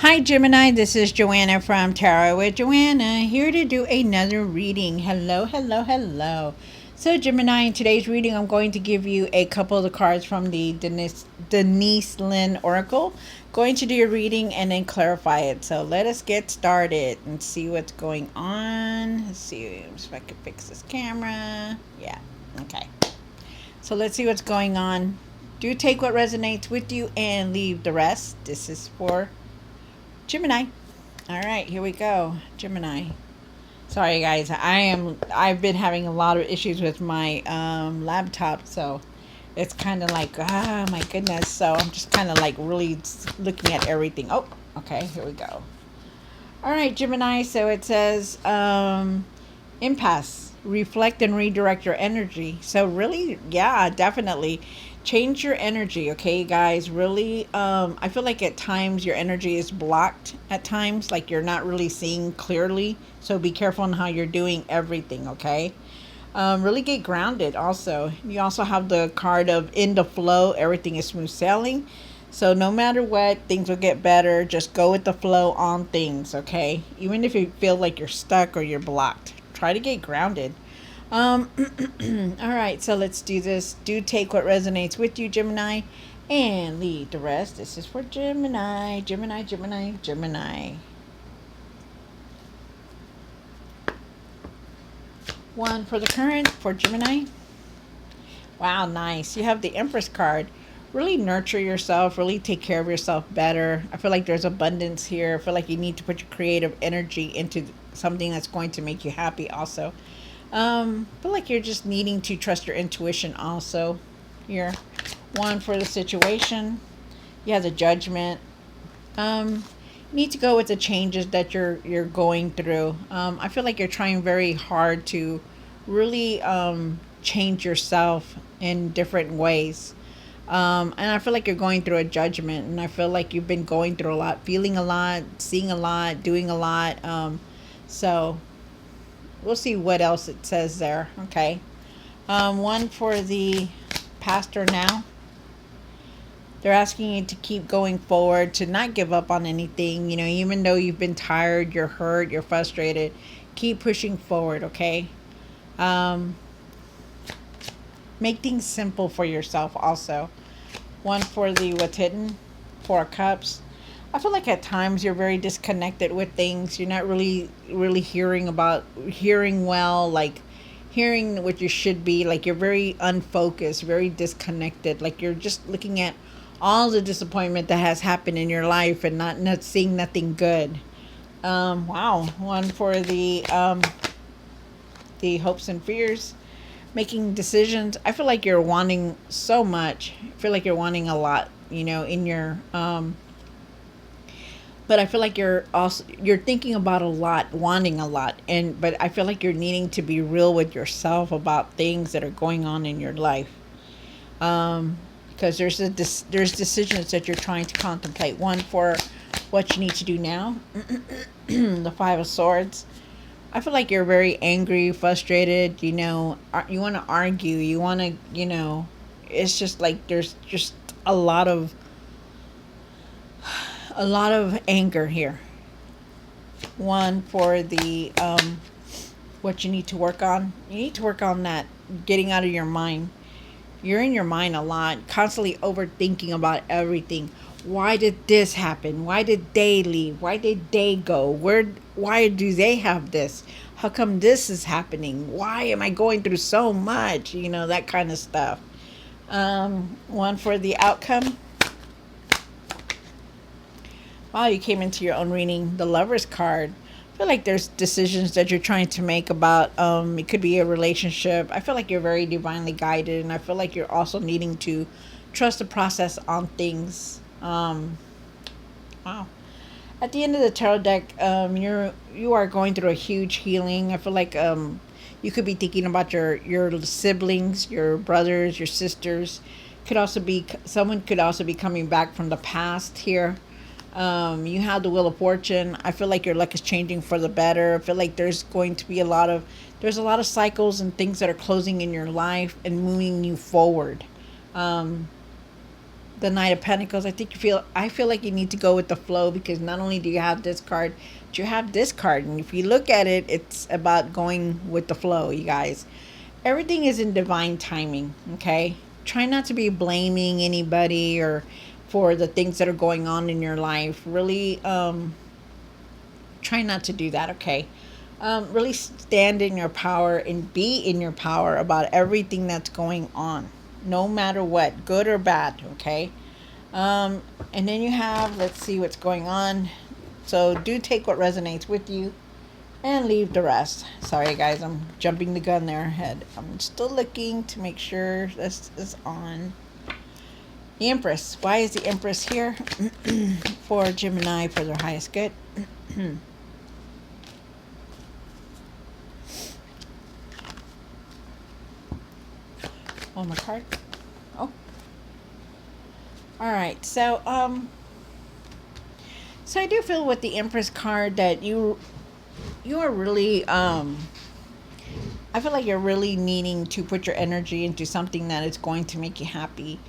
Hi, Gemini. This is Joanna from Tarot with Joanna, here to do another reading. Hello, hello, hello. So, Gemini, in today's reading, I'm going to give you a couple of the cards from the Denise Lynn Oracle. Going to do your reading and then clarify it. So, let us get started and see what's going on. Let's see if I can fix this camera. Yeah, okay. So, let's see what's going on. Do take what resonates with you and leave the rest. This is for Gemini. All right, here we go. Gemini. Sorry guys, I've been having a lot of issues with my laptop, so it's kind of like my goodness. So I'm just kind of like really looking at everything. Oh, okay, here we go. All right, Gemini. So it says impasse, reflect and redirect your energy. So really, yeah, definitely change your energy. Okay, guys, really, I feel like at times your energy is blocked at times, like you're not really seeing clearly. So be careful on how you're doing everything. Okay. Really get grounded. Also, you also have the card of in the flow, everything is smooth sailing. So no matter what, things will get better. Just go with the flow on things, okay? Even if you feel like you're stuck or you're blocked, try to get grounded. Um, all right, so let's do this. Do take what resonates with you, Gemini, and leave the rest. This is for Gemini, Gemini, Gemini, Gemini. One for the current for Gemini. Wow, nice. You have the Empress card. Really nurture yourself, really take care of yourself better. I feel like there's abundance here. I feel like you need to put your creative energy into something that's going to make you happy also. I feel like you're just needing to trust your intuition also here. One for the situation. You have the judgment. You need to go with the changes that you're going through. I feel like you're trying very hard to really change yourself in different ways. And I feel like you're going through a judgment, and I feel like you've been going through a lot, feeling a lot, seeing a lot, doing a lot. So we'll see what else it says there. Okay. One for the pastor now. They're asking you to keep going forward, to not give up on anything. You know, even though you've been tired, you're hurt, you're frustrated, keep pushing forward. Okay. Um, make things simple for yourself also. One for the what's hidden, Four of Cups. I feel like at times you're very disconnected with things. You're not really hearing well, like hearing what you should be. Like you're very unfocused, very disconnected. Like you're just looking at all the disappointment that has happened in your life and not seeing nothing good. Wow. One for the hopes and fears, making decisions. I feel like you're wanting so much. I feel like you're wanting a lot, you know, in your but I feel like you're thinking about a lot, wanting a lot, and but I feel like you're needing to be real with yourself about things that are going on in your life. Because there's decisions that you're trying to contemplate. One for what you need to do now. The Five of Swords. I feel like you're very angry, frustrated. You know, you want to argue. You want to, you know, it's just like there's just a lot of a lot of anger here. One for the what you need to work on. You need to work on that getting out of your mind. You're in your mind a lot, constantly overthinking about everything. Why did this happen? Why did they leave? Why did they go? Why do they have this? How come this is happening? Why am I going through so much? You know, that kind of stuff. One for the outcome. Wow, you came into your own reading, the Lover's card. I feel like there's decisions that you're trying to make about it could be a relationship. I feel like you're very divinely guided, and I feel like you're also needing to trust the process on things. Wow. At the end of the tarot deck, you are going through a huge healing. I feel like you could be thinking about your siblings, your brothers, your sisters. Could also be someone could also be coming back from the past here. You have the Wheel of Fortune. I feel like your luck is changing for the better. I feel like there's going to be there's a lot of cycles and things that are closing in your life and moving you forward. Um, the Knight of Pentacles. I feel like you need to go with the flow, because not only do you have this card, but you have this card, and if you look at it, it's about going with the flow, you guys. Everything is in divine timing, okay? Try not to be blaming anybody or for the things that are going on in your life. Really try not to do that, okay? Really stand in your power and be in your power about everything that's going on, no matter what, good or bad, okay? And then you have, let's see what's going on. So do take what resonates with you and leave the rest. Sorry, guys, I'm jumping the gun there ahead. I'm still looking to make sure this is on. The Empress. Why is the Empress here for Gemini for their highest good? One more card. Oh. All right. So I do feel with the Empress card that you are really I feel like you're really needing to put your energy into something that is going to make you happy.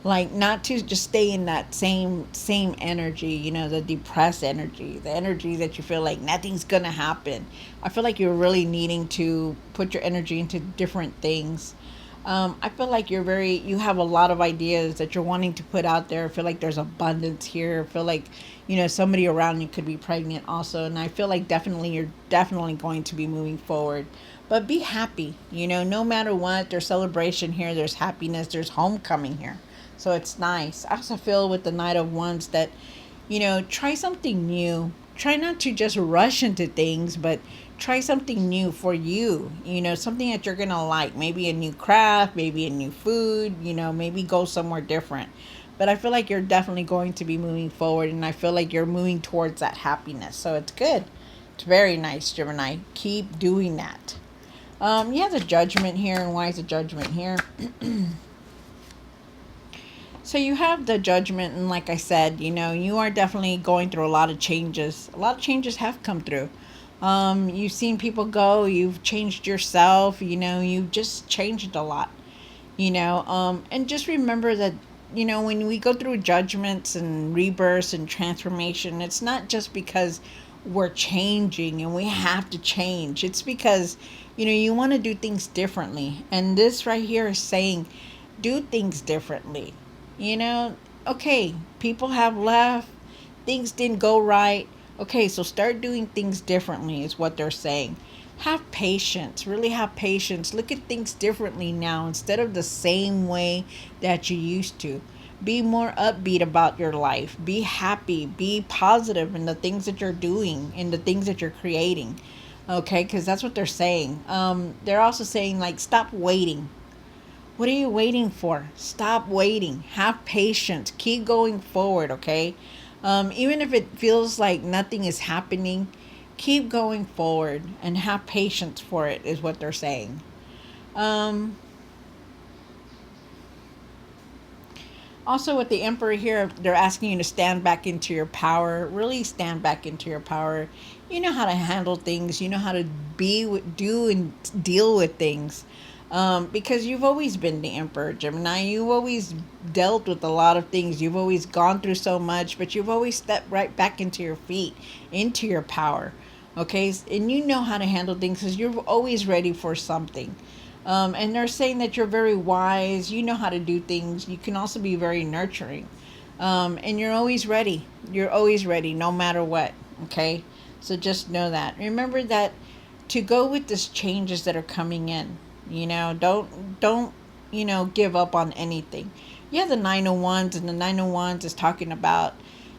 Like, not to just stay in that same energy, you know, the depressed energy, the energy that you feel like nothing's gonna happen. I feel like you're really needing to put your energy into different things. I feel like you have a lot of ideas that you're wanting to put out there. I feel like there's abundance here. I feel like, you know, somebody around you could be pregnant also. And I feel like you're definitely going to be moving forward. But be happy, you know, no matter what. There's celebration here. There's happiness. There's homecoming here. So it's nice. I also feel with the Knight of Wands that, you know, try something new. Try not to just rush into things, but try something new for you. You know, something that you're going to like. Maybe a new craft, maybe a new food, you know, maybe go somewhere different. But I feel like you're definitely going to be moving forward, and I feel like you're moving towards that happiness. So it's good. It's very nice, Gemini. Keep doing that. You have the Judgment here. And why is the Judgment here? So you have the Judgment, and like I said, you know, you are definitely going through a lot of changes. A lot of changes have come through. You've seen people go, you've changed yourself, you know, you've just changed a lot, you know, and just remember that, you know, when we go through judgments and rebirths and transformation, it's not just because we're changing and we have to change. It's because, you know, you want to do things differently. And this right here is saying, do things differently. You know, okay, people have left, things didn't go right. Okay, so start doing things differently is what they're saying. Have patience, really have patience. Look at things differently now instead of the same way that you used to. Be more upbeat about your life. Be happy, be positive in the things that you're doing, in the things that you're creating. Okay, because that's what they're saying. They're also saying, like, stop waiting. What are you waiting for? Stop waiting. Have patience. Keep going forward, okay? Even if it feels like nothing is happening, keep going forward and have patience for it, is what they're saying. Also, with the Emperor here, they're asking you to stand back into your power. Really stand back into your power. You know how to handle things. You know how to do and deal with things. Because you've always been the Emperor, Gemini. You've always dealt with a lot of things. You've always gone through so much, but you've always stepped right back into your feet, into your power. Okay? And you know how to handle things because you're always ready for something. And they're saying that you're very wise. You know how to do things. You can also be very nurturing. And you're always ready. You're always ready, no matter what. Okay? So just know that. Remember that to go with these changes that are coming in. You know, don't you know, give up on anything. Yeah, the 9 of Wands, and the 9 of Wands is talking about,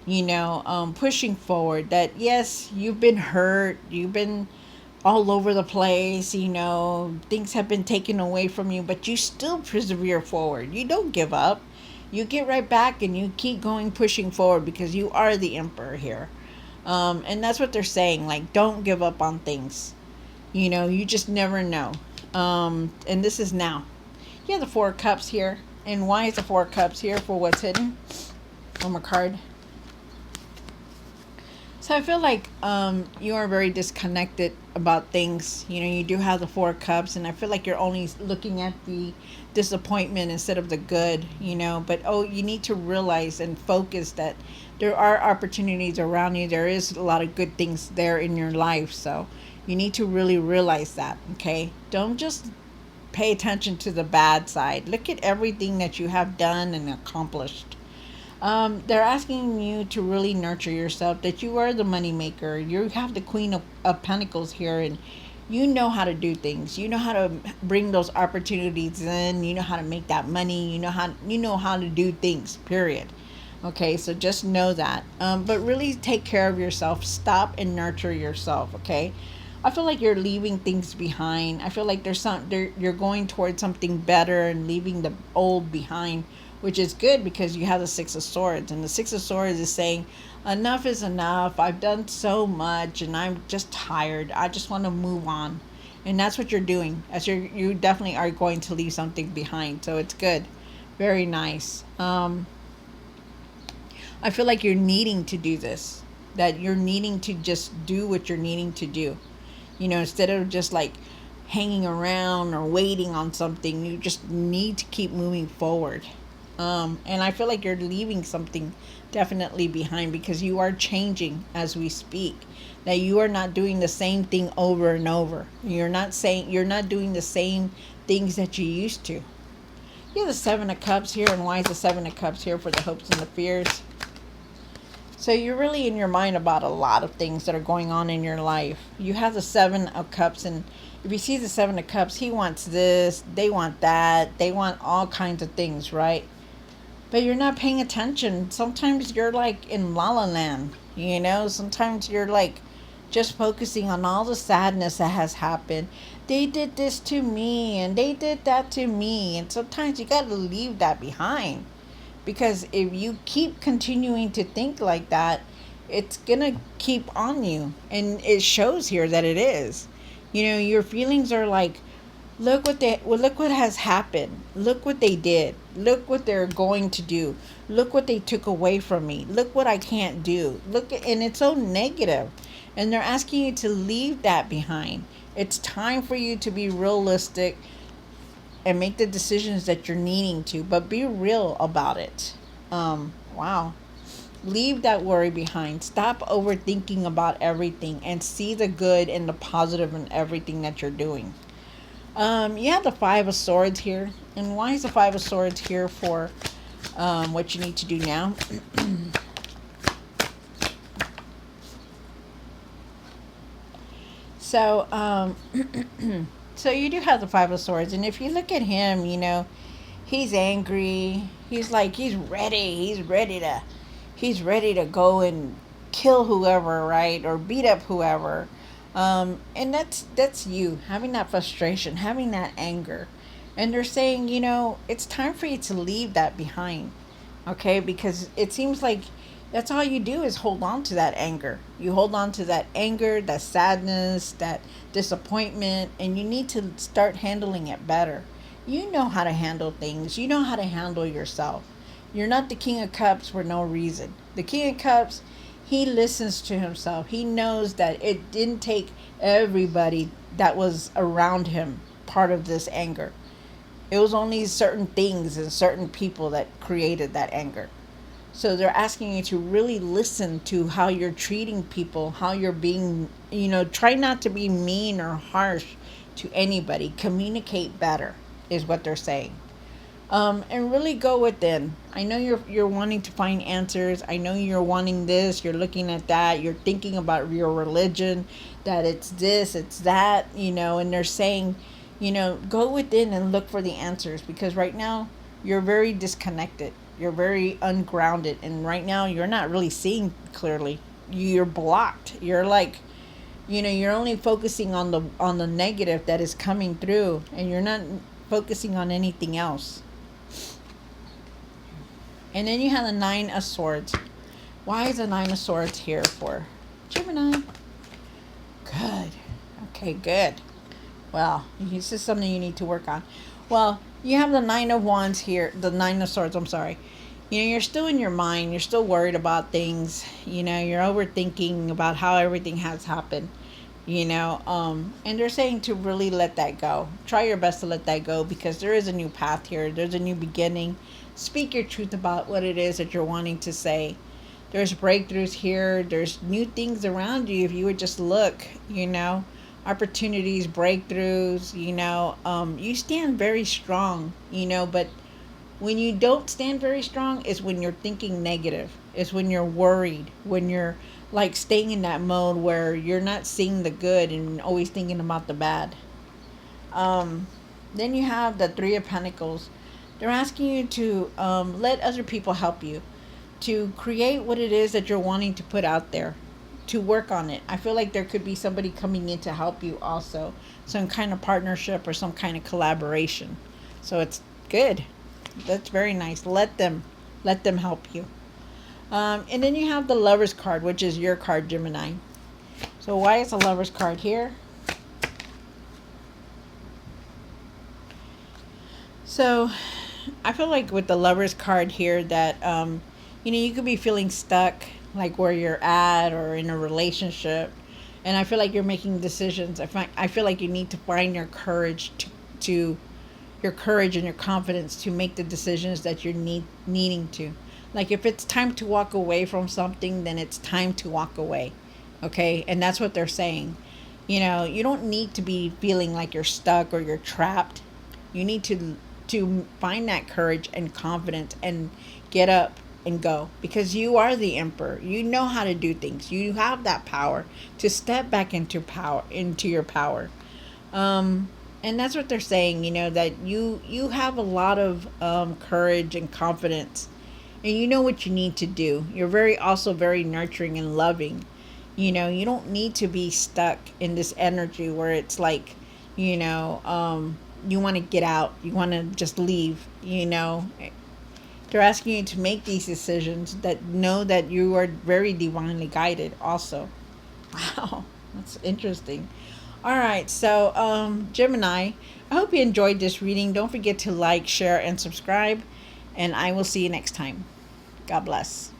you know, pushing forward. That yes, you've been hurt, you've been all over the place, you know, things have been taken away from you, but you still persevere forward. You don't give up. You get right back and you keep going, pushing forward, because you are the Emperor here. And that's what they're saying. Like, don't give up on things. You know, you just never know. And this is now. You have the 4 of Cups here. And why is the 4 of Cups here? For what's hidden. One more card. So I feel like you are very disconnected about things. You know, you do have the Four of Cups, and I feel like you're only looking at the disappointment instead of the good. You know, but oh, you need to realize and focus that there are opportunities around you. There is a lot of good things there in your life. So you need to really realize that. Okay, don't just pay attention to the bad side. Look at everything that you have done and accomplished. They're asking you to really nurture yourself, that you are the money maker. You have the Queen of Pentacles here, and you know how to do things. You know how to bring those opportunities in. You know how to make that money. You know how to do things, period. Okay, so just know that. But really take care of yourself. Stop and nurture yourself, okay? I feel like you're leaving things behind. I feel like you're going towards something better and leaving the old behind, which is good because you have the Six of Swords, and the Six of Swords is saying enough is enough. I've done so much and I'm just tired. I just want to move on. And that's what you're doing. As you definitely are going to leave something behind. So it's good. Very nice. I feel like you're needing to do this. That you're needing to just do what you're needing to do. You know, instead of just like hanging around or waiting on something, you just need to keep moving forward. And I feel like you're leaving something definitely behind because you are changing as we speak. That you are not doing the same thing over and over. You're not doing the same things that you used to. You have the Seven of Cups here, and why is the Seven of Cups here for the hopes and the fears? So you're really in your mind about a lot of things that are going on in your life. You have the Seven of Cups, and if you see the Seven of Cups, he wants this, they want that, they want all kinds of things, right? But you're not paying attention. Sometimes you're like in La La Land, you know? Sometimes you're like just focusing on all the sadness that has happened. They did this to me and they did that to me. And sometimes you got to leave that behind. Because if you keep continuing to think like that, it's going to keep on you. And it shows here that it is. You know, your feelings are like, look what has happened. Look what they did. Look what they're going to do. Look what they took away from me. Look what I can't do. And it's so negative. And they're asking you to leave that behind. It's time for you to be realistic and make the decisions that you're needing to, but be real about it. Wow. Leave that worry behind. Stop overthinking about everything and see the good and the positive in everything that you're doing. You have the Five of Swords here. And why is the Five of Swords here for what you need to do now? So, so you do have the Five of Swords, and if you look at him, you know, he's angry. He's like he's ready. He's ready to go and kill whoever, right, or beat up whoever. And that's you having that frustration, having that anger, and they're saying, you know, it's time for you to leave that behind, okay? Because it seems like that's all you do is hold on to that anger. You hold on to that anger, that sadness, that disappointment, and you need to start handling it better. You know how to handle things. You know how to handle yourself. You're not the King of Cups for no reason. The King of Cups, he listens to himself. He knows that it didn't take everybody that was around him part of this anger. It was only certain things and certain people that created that anger. So they're asking you to really listen to how you're treating people, how you're being, you know, try not to be mean or harsh to anybody. Communicate better is what they're saying. And really go within. I know you're wanting to find answers. I know you're wanting this. You're looking at that. You're thinking about your religion, that it's this, it's that, you know, and they're saying, you know, go within and look for the answers because right now you're very disconnected. You're very ungrounded, and right now you're not really seeing clearly. You're blocked. You're like, you know, you're only focusing on the negative that is coming through, and you're not focusing on anything else. And then you have the Nine of Swords. Why is the Nine of Swords here for Gemini? Good. Okay, good. Well, this is something you need to work on. Well, you have the Nine of Wands here, the Nine of Swords, I'm sorry. You're still in your mind, you're still worried about things, you're overthinking about how everything has happened, and they're saying to really let that go. Try your best to let that go, because there is a new path here, there's a new beginning. Speak your truth about what it is that you're wanting to say. There's breakthroughs here, there's new things around you if you would just look, opportunities, breakthroughs, you stand very strong, but when you don't stand very strong is when you're thinking negative. Is when you're worried. When you're like staying in that mode where you're not seeing the good and always thinking about the bad. Um, then you have the Three of Pentacles. They're asking you to let other people help you to create what it is that you're wanting to put out there, to work on it. I feel like there could be somebody coming in to help you also, some kind of partnership or some kind of collaboration. So it's good. That's very nice. Let them help you. And then you have the Lover's card, which is your card, Gemini. So why is the Lover's card here? So I feel like with the Lover's card here that you could be feeling stuck, like where you're at or in a relationship, and I feel like you're making decisions. I feel like you need to find your courage to your courage and your confidence to make the decisions that you're needing to. Like if it's time to walk away from something, then it's time to walk away. Okay? And that's what they're saying. You don't need to be feeling like you're stuck or you're trapped. You need to find that courage and confidence and get up and go, because you are the emperor. You know how to do things. You have that power to step back into your power. And that's what they're saying, that you have a lot of courage and confidence, and you know what you need to do. You're very nurturing and loving. You don't need to be stuck in this energy where it's like, you want to get out, you want to just leave. They're asking you to make these decisions, that know that you are very divinely guided also. Wow, that's interesting. All right, so Gemini, I hope you enjoyed this reading. Don't forget to like, share, and subscribe, and I will see you next time. God bless.